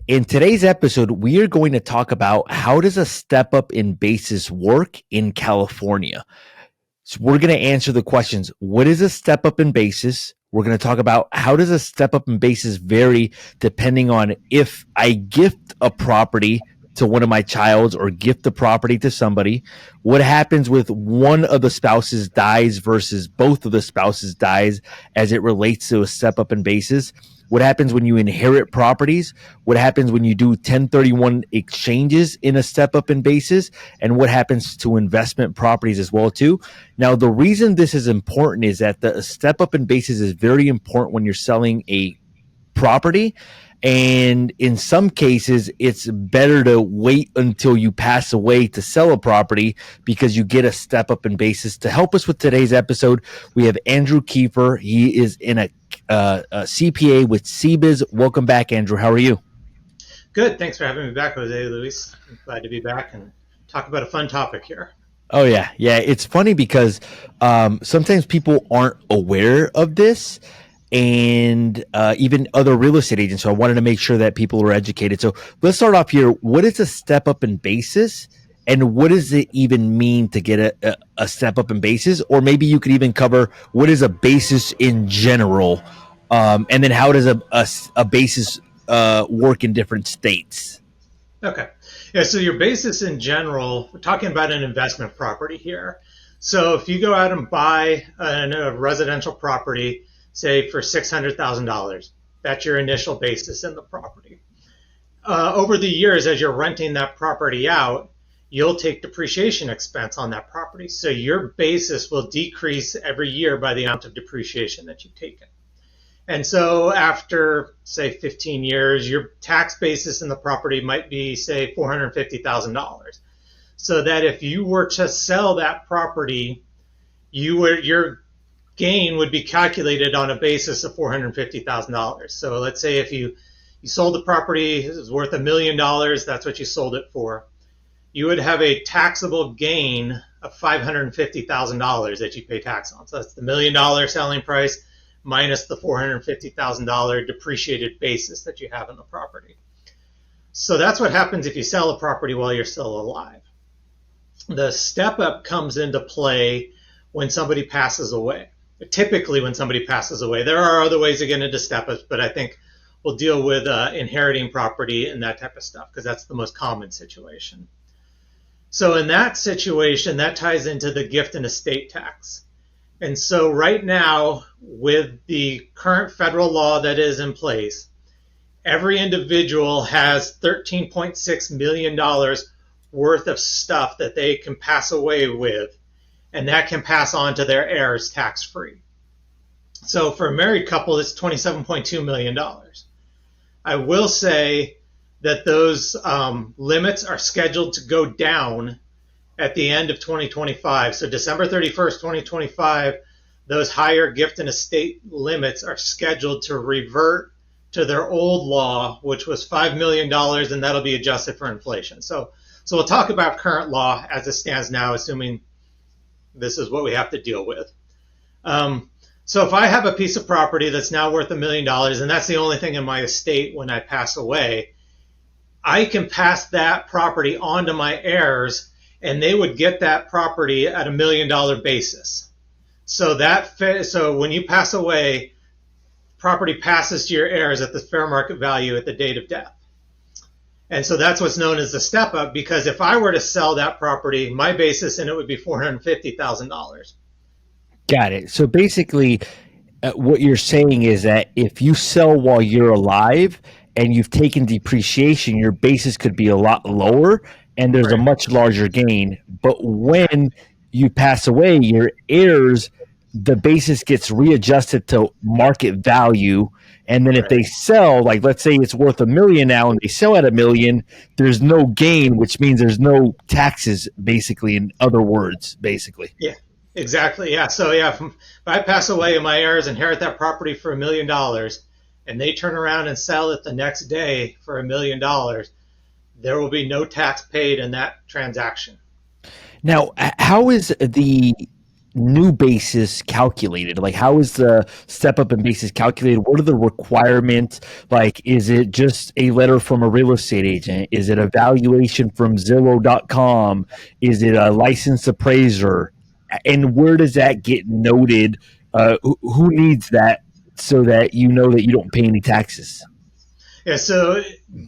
In today's episode, we are going to talk about how does a step up in basis work in California. So we're going to answer the questions. What is a step up in basis? We're going to talk about how does a step up in basis vary depending on if I gift a property to one of my childs or gift the property to somebody. What happens with one of the spouses dies versus both of the spouses dies as it relates to a step up in basis. What happens when you inherit properties? What happens when you do 1031 exchanges in a step up in basis? And what happens to investment properties as well too? Now, the reason this is important is that the step up in basis is very important when you're selling a property. And in some cases, it's better to wait until you pass away to sell a property because you get a step up in basis. To help us with today's episode, we have Andrew Kiefer. He is in a CPA with CBiz. Welcome back, Andrew. How are you? Good. Thanks for having me back, Jose Luis. I'm glad to be back and talk about a fun topic here. Oh, yeah. Yeah. It's funny because sometimes people aren't aware of this and even other real estate agents. So I wanted to make sure that people are educated. So let's start off here. What is a step up in basis? And what does it even mean to get a step up in basis? Or maybe you could even cover what is a basis in general, and then how does a basis work in different states? Okay. Yeah, so your basis in general, we're talking about an investment property here. So if you go out and buy a residential property, say for $600,000, that's your initial basis in the property. Over the years, as you're renting that property out, you'll take depreciation expense on that property. So your basis will decrease every year by the amount of depreciation that you've taken. And so after, say, 15 years, your tax basis in the property might be, say, $450,000. So that if you were to sell that property, your gain would be calculated on a basis of $450,000. So let's say if you sold the property, it was worth $1 million, that's what you sold it for. You would have a taxable gain of $550,000 that you pay tax on. So that's the $1 million selling price minus the $450,000 depreciated basis that you have in the property. So that's what happens if you sell a property while you're still alive. The step up comes into play when somebody passes away. Typically when somebody passes away. There are other ways to get into step ups, but I think we'll deal with inheriting property and that type of stuff because that's the most common situation. So in that situation, that ties into the gift and estate tax. And so right now, with the current federal law that is in place, every individual has $13.6 million worth of stuff that they can pass away with, and that can pass on to their heirs tax-free. So for a married couple, it's $27.2 million. I will say that those limits are scheduled to go down at the end of 2025. So December 31st, 2025, those higher gift and estate limits are scheduled to revert to their old law, which was $5 million, and that'll be adjusted for inflation. So we'll talk about current law as it stands now, assuming this is what we have to deal with. So if I have a piece of property that's now worth $1 million, and that's the only thing in my estate when I pass away, I can pass that property on to my heirs, and they would get that property at $1 million basis. So when you pass away, property passes to your heirs at the fair market value at the date of death. And so that's what's known as the step up, because if I were to sell that property, my basis in it would be $450,000. Got it. So basically, what you're saying is that if you sell while you're alive and you've taken depreciation, your basis could be a lot lower and there's a much larger gain. But when you pass away, your heirs, the basis gets readjusted to market value. And then if they sell, like let's say it's worth $1 million now and they sell at $1 million, there's no gain, which means there's no taxes, basically, in other words, basically. Yeah, exactly. Yeah. So if I pass away and my heirs inherit that property for $1 million and they turn around and sell it the next day for $1 million, there will be no tax paid in that transaction. Now, how is the new basis calculated? Like, how is the step up in basis calculated? What are the requirements? Like, is it just a letter from a real estate agent? Is it a valuation from Zillow.com? Is it a licensed appraiser? And where does that get noted? Who needs that so that you know that you don't pay any taxes? Yeah, so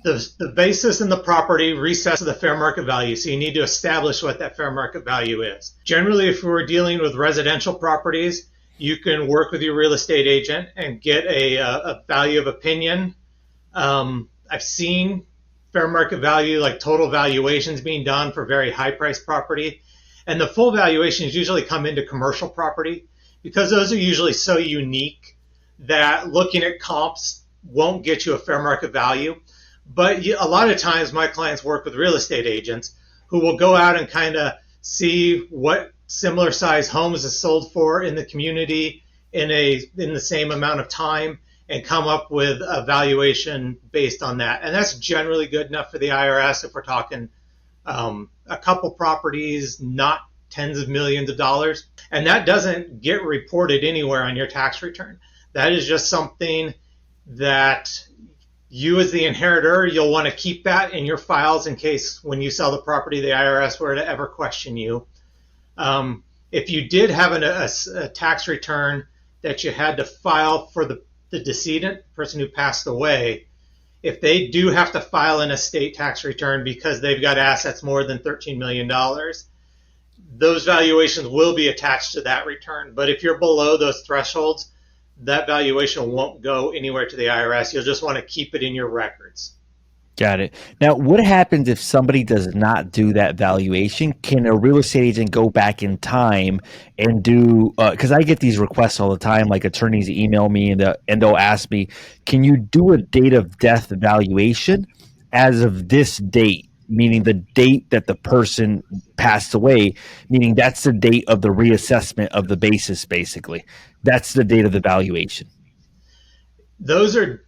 the basis in the property resets to the fair market value. So you need to establish what that fair market value is. Generally, if we're dealing with residential properties, you can work with your real estate agent and get a value of opinion. I've seen fair market value, like total valuations being done for very high priced property. And the full valuations usually come into commercial property because those are usually so unique that looking at comps won't get you a fair market value. But a lot of times my clients work with real estate agents who will go out and kind of see what similar size homes is sold for in the community in the same amount of time and come up with a valuation based on that. And that's generally good enough for the IRS if we're talking a couple properties, not tens of millions of dollars. And that doesn't get reported anywhere on your tax return. That is just something that you as the inheritor, you'll want to keep that in your files in case when you sell the property, the IRS were to ever question you. If you did have a tax return that you had to file for the decedent, person who passed away, if they do have to file an estate tax return because they've got assets more than $13 million, those valuations will be attached to that return. But if you're below those thresholds, that valuation won't go anywhere to the IRS. You'll just want to keep it in your records. Got it. Now, what happens if somebody does not do that valuation? Can a real estate agent go back in time and do? Because I get these requests all the time. Like attorneys email me and they'll ask me, "Can you do a date of death valuation as of this date?" Meaning the date that the person passed away. Meaning that's the date of the reassessment of the basis. Basically, that's the date of the valuation. Those are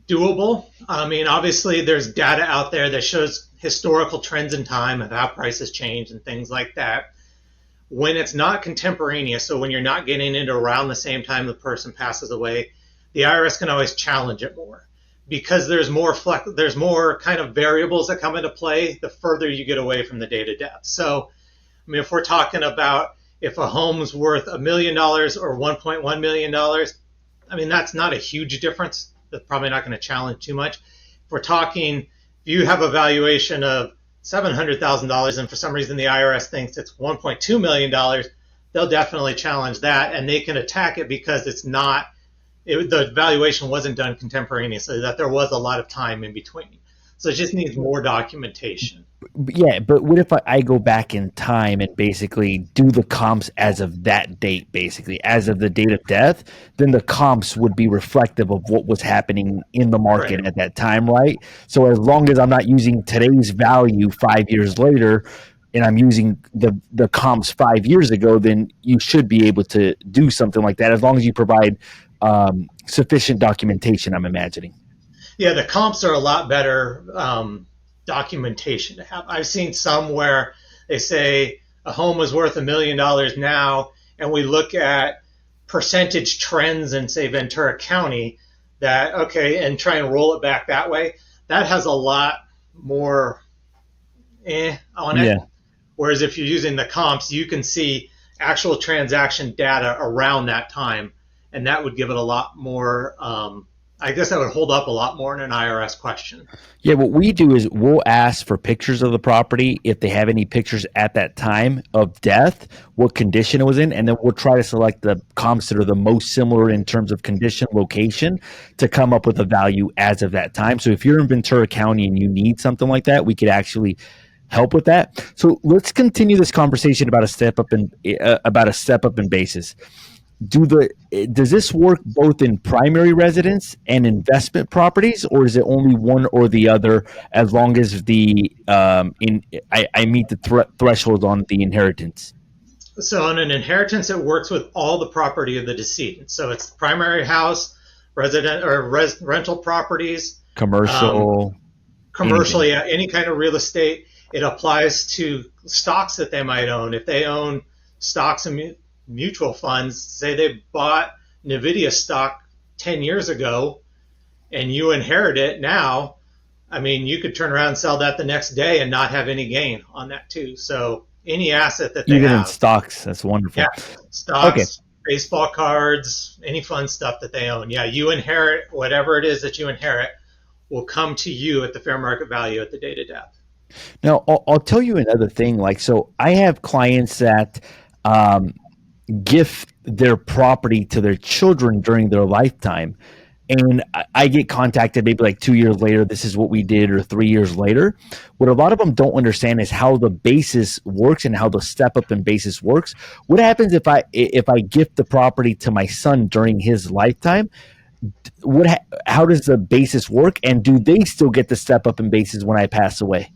doable. I mean, obviously, there's data out there that shows historical trends in time of how prices change and things like that. When it's not contemporaneous, so when you're not getting it around the same time the person passes away, the IRS can always challenge it more because there's more kind of variables that come into play the further you get away from the date of death. So, I mean, if we're talking about if a home's worth $1 million or $1.1 million, I mean, that's not a huge difference. That's probably not going to challenge too much. If we're talking, if you have a valuation of $700,000 and for some reason the IRS thinks it's $1.2 million, they'll definitely challenge that and they can attack it because the valuation wasn't done contemporaneously, that there was a lot of time in between. So it just needs more documentation. Yeah, but what if I go back in time and basically do the comps as of that date, basically, as of the date of death? Then the comps would be reflective of what was happening in the market Right. at that time, right? So as long as I'm not using today's value 5 years later and I'm using the comps 5 years ago, then you should be able to do something like that as long as you provide sufficient documentation, I'm imagining. Yeah, the comps are a lot better documentation to have. I've seen some where they say a home was worth $1 million now, and we look at percentage trends in, say, Ventura County, and try and roll it back that way. That has a lot more on it. Yeah. Whereas if you're using the comps, you can see actual transaction data around that time, and that would give it a lot more. I guess that would hold up a lot more in an IRS question. Yeah, what we do is we'll ask for pictures of the property if they have any pictures at that time of death, what condition it was in, and then we'll try to select the comps that are the most similar in terms of condition, location, to come up with a value as of that time. So if you're in Ventura County and you need something like that, we could actually help with that. So let's continue this conversation about a step up in basis. Does this work both in primary residence and investment properties, or is it only one or the other? As long as I meet the threshold on the inheritance. So on an inheritance, it works with all the property of the decedent. So it's primary house, rental properties, Commercial, commercial, anything. yeah, any kind of real estate. It applies to stocks that they might own. If they own stocks mutual funds, say they bought NVIDIA stock 10 years ago and you inherit it now, I mean, you could turn around and sell that the next day and not have any gain on that too. So any asset that they Even in have, stocks, that's yeah, wonderful. Okay. stocks, baseball cards, any fun stuff that they own, yeah, you inherit whatever it is that you inherit will come to you at the fair market value at the date of death. Now, I'll tell you another thing. Like, so I have clients that um, gift their property to their children during their lifetime. And I get contacted maybe like 2 years later, this is what we did, or 3 years later. What a lot of them don't understand is how the basis works and how the step up in basis works. What happens if I gift the property to my son during his lifetime? How does the basis work? And do they still get the step up in basis when I pass away?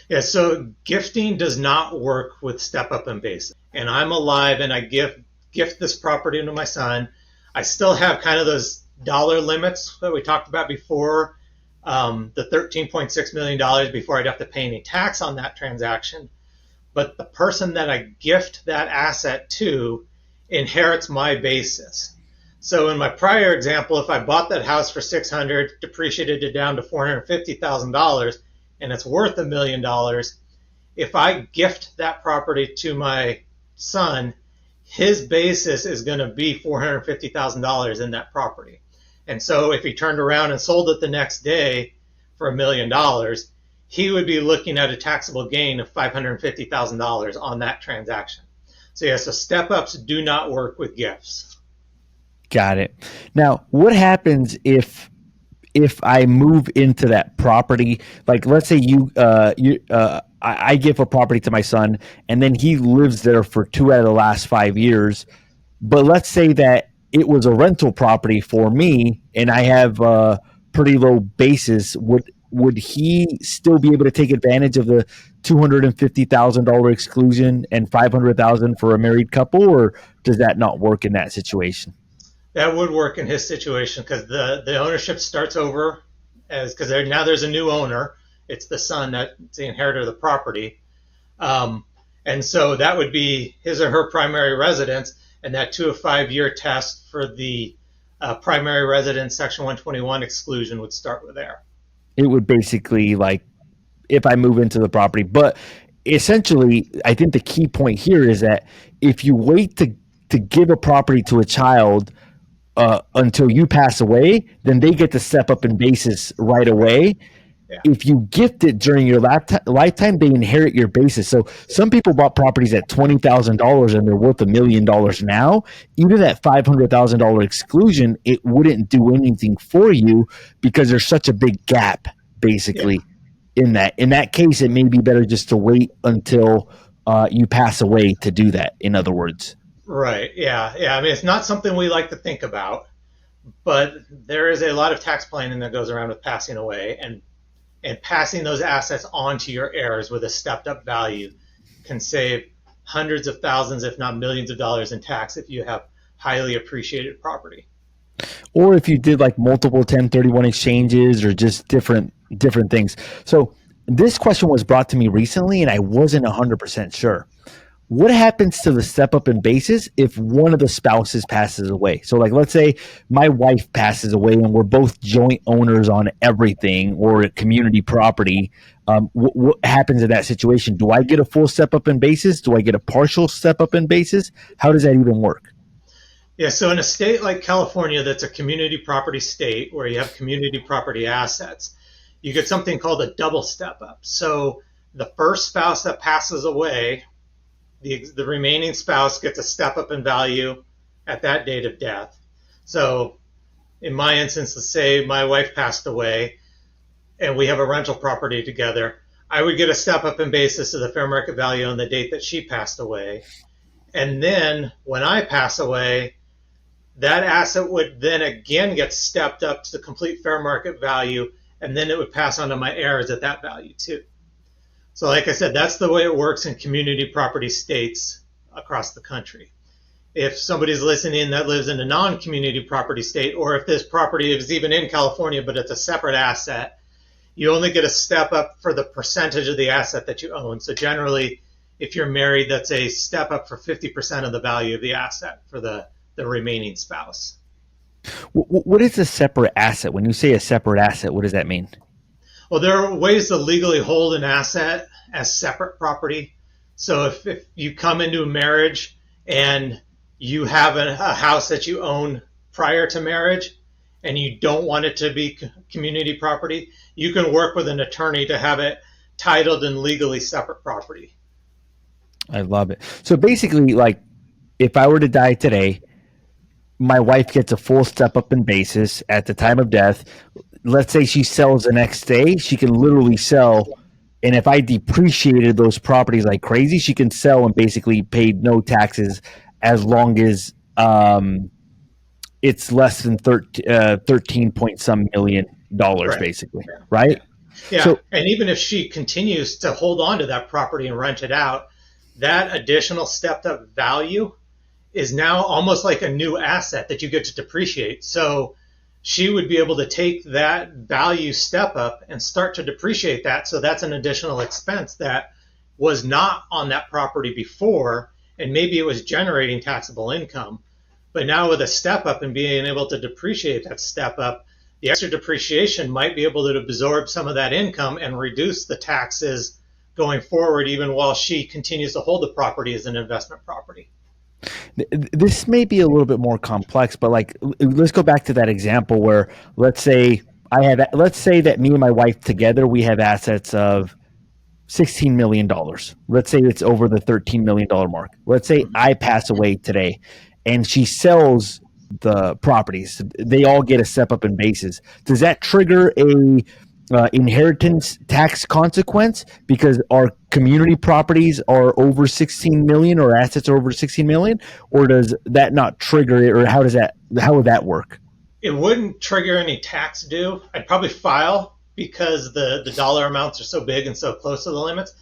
Yeah, so gifting does not work with step up and basis. And I'm alive and I gift this property to my son. I still have kind of those dollar limits that we talked about before, the $13.6 million before I'd have to pay any tax on that transaction. But the person that I gift that asset to inherits my basis. So in my prior example, if I bought that house for 600, depreciated it down to $450,000, and it's worth $1 million, if I gift that property to my son, his basis is going to be $450,000 in that property. And so if he turned around and sold it the next day for $1 million, he would be looking at a taxable gain of $550,000 on that transaction. So yeah, so step ups do not work with gifts. Got it. Now, what happens if I move into that property? Like, let's say I give a property to my son, and then he lives there for 2 out of the last 5 years. But let's say that it was a rental property for me, and I have a pretty low basis. Would he still be able to take advantage of the $250,000 exclusion and $500,000 for a married couple, or does that not work in that situation? That would work in his situation because the ownership starts over as because now there's a new owner. It's the son that's the inheritor of the property. Um, and so that would be his or her primary residence, and that 2 of 5 year test for the primary residence Section 121 exclusion would start with there. It would basically, like, if I move into the property. But essentially, I think the key point here is that if you wait to give a property to a child until you pass away, then they get to step up in basis right away. Yeah. If you gift it during your lifetime, they inherit your basis. So some people bought properties at $20,000 and they're worth $1 million now. Even that $500,000 exclusion, it wouldn't do anything for you because there's such a big gap, Yeah. basically. In that case, it may be better just to wait until you pass away to do that. In other words. Right. Yeah. Yeah. I mean, it's not something we like to think about, but there is a lot of tax planning that goes around with passing away, and passing those assets on to your heirs with a stepped up value can save hundreds of thousands, if not millions of dollars in tax if you have highly appreciated property. Or if you did like multiple 1031 exchanges or just different things. So this question was brought to me recently and I wasn't 100% sure. What happens to the step up in basis if one of the spouses passes away? So like, let's say my wife passes away and we're both joint owners on everything or community property. What happens in that situation? Do I get a full step up in basis? Do I get a partial step up in basis? How does that even work? Yeah, so in a state like California that's a community property state where you have community property assets, you get something called a double step up. So the first spouse that passes away, the remaining spouse gets a step up in value at that date of death. So in my instance, let's say my wife passed away and we have a rental property together, I would get a step up in basis of the fair market value on the date that she passed away. And then when I pass away, that asset would then again get stepped up to the complete fair market value, and then it would pass on to my heirs at that value too. So like I said, that's the way it works in community property states across the country. If somebody's listening that lives in a non-community property state, or if this property is even in California but it's a separate asset, you only get a step up for the percentage of the asset that you own. So generally, if you're married, that's a step up for 50% of the value of the asset for the remaining spouse. What is a separate asset? When you say a separate asset, what does that mean? Well, there are ways to legally hold an asset as separate property. So if you come into a marriage and you have a house that you own prior to marriage and you don't want it to be community property, you can work with an attorney to have it titled and legally separate property. I love it. So basically, like, if I were to die today, my wife gets a full step up in basis at the time of death. Let's say she sells the next day, she can literally sell. And if I depreciated those properties like crazy, she can sell and basically pay no taxes as long as it's less than 13 point some $1 million, Correct. basically, Yeah. right? Yeah. So, And even if she continues to hold on to that property and rent it out, that additional stepped up value is now almost like a new asset that you get to depreciate. So she would be able to take that value step up and start to depreciate that. So that's an additional expense that was not on that property before, and maybe it was generating taxable income. But now with a step up and being able to depreciate that step up, the extra depreciation might be able to absorb some of that income and reduce the taxes going forward, even while she continues to hold the property as an investment property. this may be a little bit more complex, but like, let's go back to that example where let's say that me and my wife together, we have assets of $16 million. Let's say it's over the $13 million mark. Let's say I pass away today and she sells the properties. They all get a step up in basis. Does that trigger a inheritance tax consequence because our community properties are over 16 million or assets are over 16 million, or does that not trigger it, or how would that work? It wouldn't trigger any tax due. I'd probably file because the dollar amounts are so big and so close to the limits.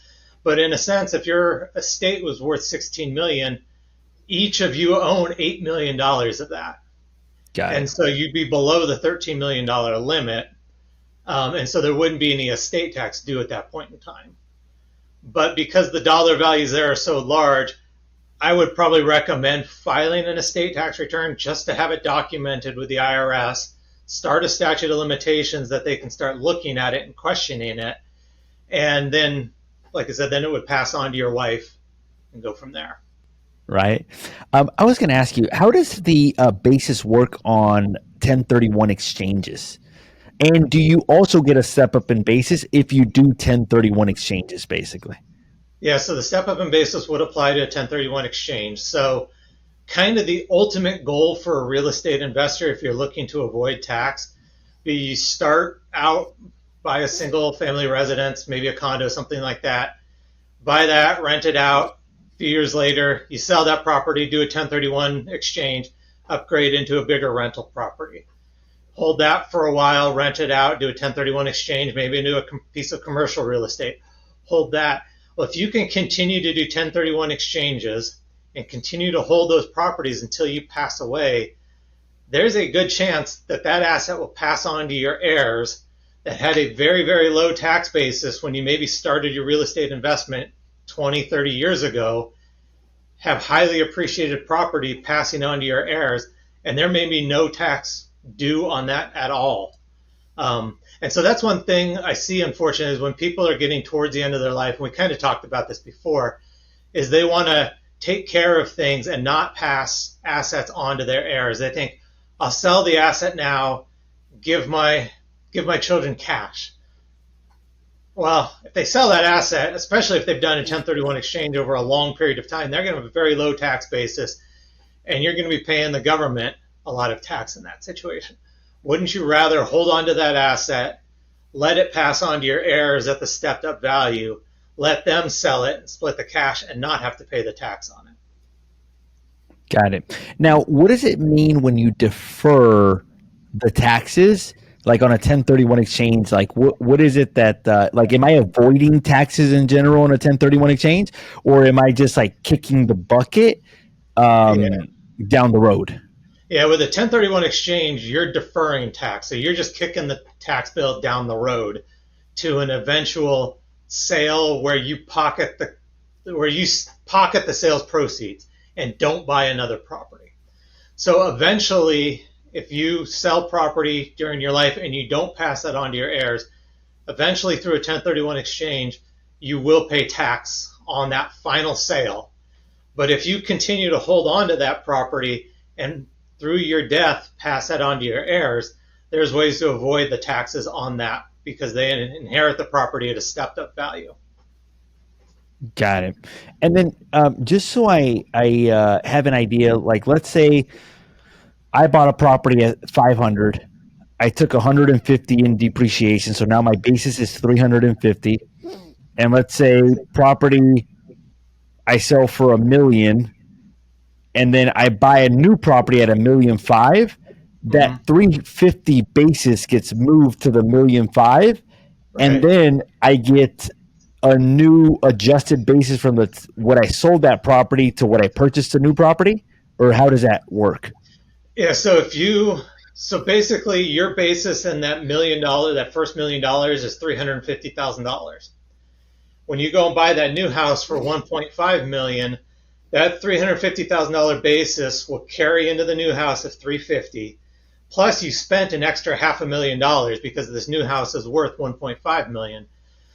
But in a sense, if your estate was worth 16 million, each of you own $8 million of that. Got And it. so you'd be below the $13 million limit. And so there wouldn't be any estate tax due at that point in time. But because the dollar values there are so large, I would probably recommend filing an estate tax return just to have it documented with the IRS, start a statute of limitations that they can start looking at it and questioning it. And then, like I said, then it would pass on to your wife and go from there. Right. I was going to ask you, how does the basis work on 1031 exchanges? And do you also get a step up in basis if you do 1031 exchanges, basically? Yeah, so the step up in basis would apply to a 1031 exchange. So, kind of the ultimate goal for a real estate investor, if you're looking to avoid tax, be you start out, buy a single family residence, maybe a condo, something like that, buy that, rent it out. A few years later, you sell that property, do a 1031 exchange, upgrade into a bigger rental property. Hold that for a while, rent it out, do a 1031 exchange, maybe into a piece of commercial real estate. Hold that. Well, if you can continue to do 1031 exchanges and continue to hold those properties until you pass away, there's a good chance that that asset will pass on to your heirs that had a very, very low tax basis when you maybe started your real estate investment 20, 30 years ago, have highly appreciated property passing on to your heirs, and there may be no tax due on that at all. And so that's one thing I see, unfortunately, is when people are getting towards the end of their life, and we kind of talked about this before, is they want to take care of things and not pass assets on to their heirs. They think, I'll sell the asset now, give my children cash. Well, if they sell that asset, especially if they've done a 1031 exchange over a long period of time, they're going to have a very low tax basis, and you're going to be paying the government a lot of tax in that situation. Wouldn't you rather hold on to that asset, let it pass on to your heirs at the stepped up value, let them sell it and split the cash and not have to pay the tax on it? Got it. Now, what does it mean when you defer the taxes, like on a 1031 exchange? Like, what is it that, like, am I avoiding taxes in general on a 1031 exchange, or am I just like kicking the bucket um, Yeah. down the road? Yeah, with a 1031 exchange, you're deferring tax. So you're just kicking the tax bill down the road to an eventual sale where you pocket where you pocket the sales proceeds and don't buy another property. So eventually, if you sell property during your life and you don't pass that on to your heirs, eventually through a 1031 exchange, you will pay tax on that final sale. But if you continue to hold on to that property and through your death pass that on to your heirs, there's ways to avoid the taxes on that because they inherit the property at a stepped up value. Got it. And then just so I have an idea, like let's say I bought a property at 500. I took 150 in depreciation, so now my basis is 350. And let's say property I sell for 1 million, and then I buy a new property at 1,500,000. That Mm-hmm. 350 basis gets moved to the 1,500,000, and Right. then I get a new adjusted basis from what I sold that property to what I purchased a new property, or how does that work? Yeah. So basically your basis in that that first $1 million is $350,000. When you go and buy that new house for 1.5 million, that $350,000 basis will carry into the new house of 350. Plus, you spent an extra $500,000 because this new house is worth 1.5 million.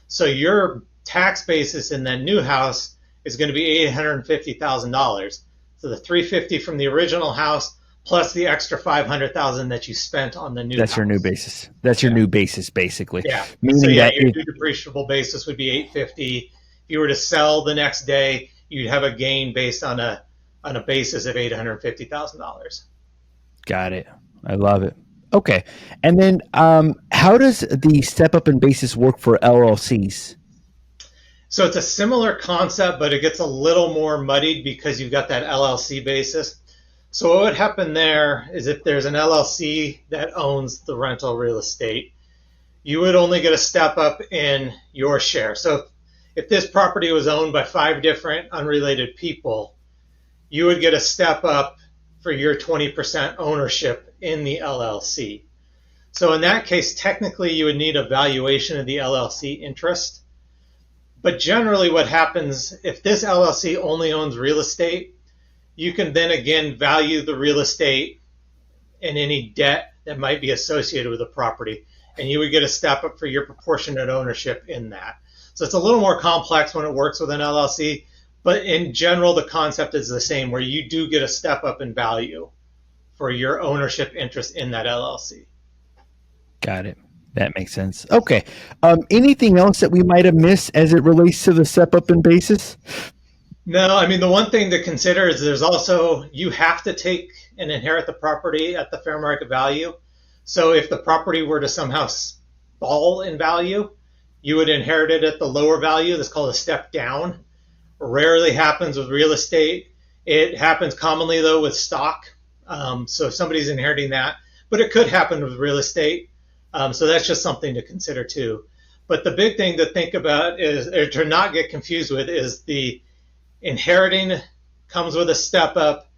So your tax basis in that new house is going to be $850,000. So the 350 from the original house plus the extra 500,000 that you spent on the new That's your new house. basis. That's your Yeah. new basis, basically. Yeah. So Meaning yeah, that your if new depreciable basis would be 850. If you were to sell the next day, you'd have a gain based on a basis of $850,000. got it, I love it. Okay, and then how does the step up in basis work for LLCs? So it's a similar concept, but it gets a little more muddied because you've got that LLC basis. So what would happen there is if there's an LLC that owns the rental real estate, you would only get a step up in your share. So if this property was owned by 5 different unrelated people, you would get a step up for your 20% ownership in the LLC. So in that case, technically you would need a valuation of the LLC interest. But generally what happens if this LLC only owns real estate, you can then again value the real estate and any debt that might be associated with the property. And you would get a step up for your proportionate ownership in that. So it's a little more complex when it works with an LLC, but in general, the concept is the same where you do get a step up in value for your ownership interest in that LLC. Got it. That makes sense. Okay. Anything else that we might have missed as it relates to the step up in basis? No, I mean, the one thing to consider is there's also, you have to take and inherit the property at the fair market value. So if the property were to somehow fall in value, you would inherit it at the lower value. That's called a step down. Rarely happens with real estate. It happens commonly though with stock. So if somebody's inheriting that, but it could happen with real estate. So that's just something to consider too. But the big thing to think about is, or to not get confused with, is the inheriting comes with a step up.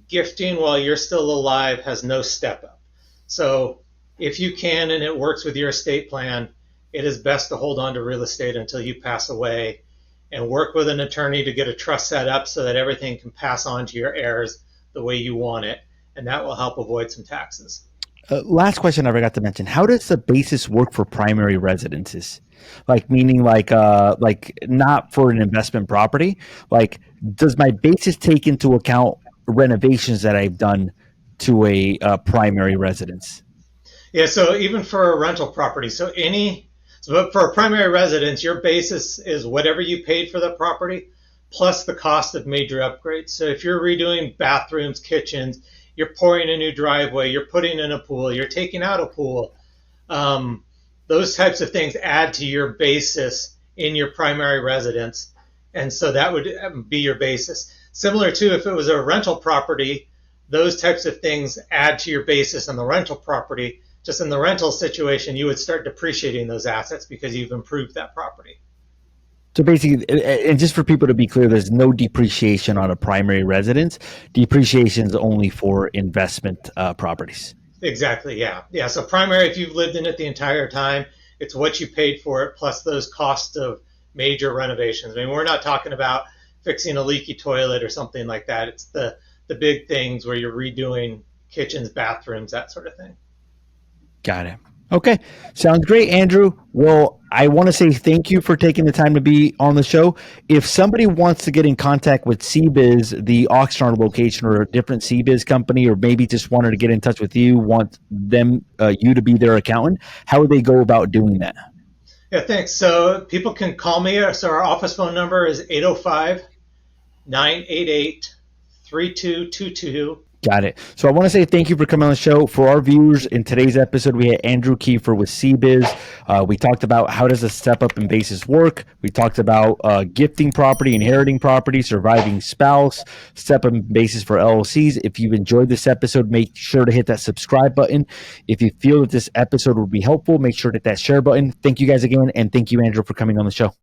Gifting while you're still alive has no step up. So if you can and it works with your estate plan, it is best to hold on to real estate until you pass away and work with an attorney to get a trust set up so that everything can pass on to your heirs the way you want it. And that will help avoid some taxes. Last question I forgot to mention. How does the basis work for primary residences? Like meaning like not for an investment property. Like does my basis take into account renovations that I've done to a primary residence? Yeah, so even for a rental property, but for a primary residence, your basis is whatever you paid for the property plus the cost of major upgrades. So if you're redoing bathrooms, kitchens, you're pouring a new driveway, you're putting in a pool, you're taking out a pool, those types of things add to your basis in your primary residence. And so that would be your basis. Similar to if it was a rental property, those types of things add to your basis on the rental property. Just in the rental situation, you would start depreciating those assets because you've improved that property. So basically, and just for people to be clear, there's no depreciation on a primary residence. Depreciation is only for investment properties. Exactly. Yeah. Yeah. So primary, if you've lived in it the entire time, it's what you paid for it plus those costs of major renovations. I mean, we're not talking about fixing a leaky toilet or something like that. It's the big things where you're redoing kitchens, bathrooms, that sort of thing. Got it. Okay. Sounds great, Andrew. Well, I want to say thank you for taking the time to be on the show. If somebody wants to get in contact with CBiz, the Oxnard location, or a different CBiz company, or maybe just wanted to get in touch with you, want them you to be their accountant, how would they go about doing that? Yeah, thanks. So people can call me. So our office phone number is 805 988 3222. Got it. So I want to say thank you for coming on the show. For our viewers, in today's episode, we had Andrew Kiefer with CBiz. We talked about how does a step up in basis work. We talked about gifting property, inheriting property, surviving spouse, step up in basis for LLCs. If you've enjoyed this episode, make sure to hit that subscribe button. If you feel that this episode would be helpful, make sure to hit that share button. Thank you guys again, and thank you, Andrew, for coming on the show.